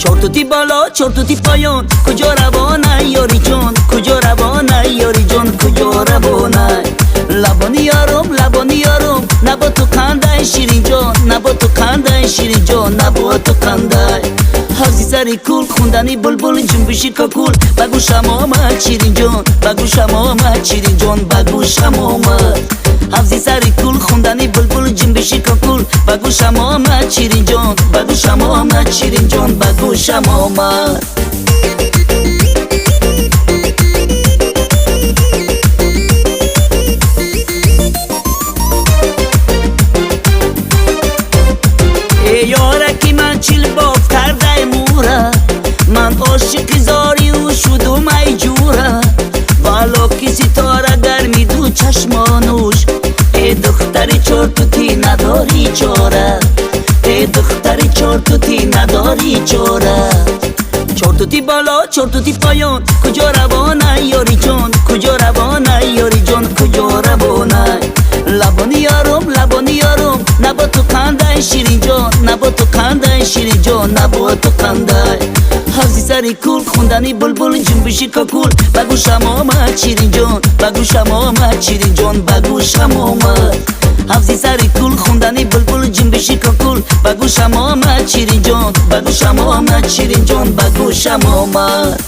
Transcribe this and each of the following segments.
چارتوتی بالا چارتوتی پایان، کجا روانه یاری جان، کجا روانه یاری جان، کجا روانه. لبانی یارم نبا تو خنده شیرین جان، نبا تو خنده شیرین جان، نبا تو خنده. حفظی سری کول خوندنی بلبل جنبشی کاکول، بگوشم آمد شیرین جان، بگوشم آمد شیرین جان، بگوشم آمد. حفظی سری کول خوندنی بلبل جنبشی کاکول، بگوشم آمد شیرین جان، بگوشم آمد شیرین جان، بگوشم آمد. یارکی من چیل باف کرده موره، من عاشق زاری و شدم ای جوره. والا کی ستاره گرمی دو چشمانوش، ای دختری چارتوتی نداری چاره، ای دختری چارتوتی نداری چاره. چارتوتی بالا چارتوتی پایان، کجا روانه یاری جان، کجا روانه یاری جان، کجا روانه. لبانی یارم نبا تو خنده شیرین جان، نبا تو خنده شیرین جان، نبا تو خنده. حفظی سری کول خوندنی بلبل جنبشی کاکول، بگوشم آمد شیرین جان، بگوشم آمد شیرین جان، بگوشم آمد. حفظی سری کول خوندنی بلبل جنبشی کاکول، بگوشم آمد شیرین جان، بگوشم آمد شیرین جان، بگوشم آمد.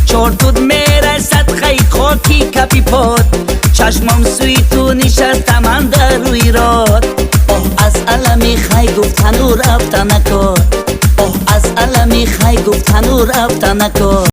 چارتوت میره صدقه خاکی کپی پاد، چشمم سوی تو نشستم اندر روی راد. آه از علمی خی گفتن و رفتن نکار، آه از علمی خی گفتن و رفتن نکار.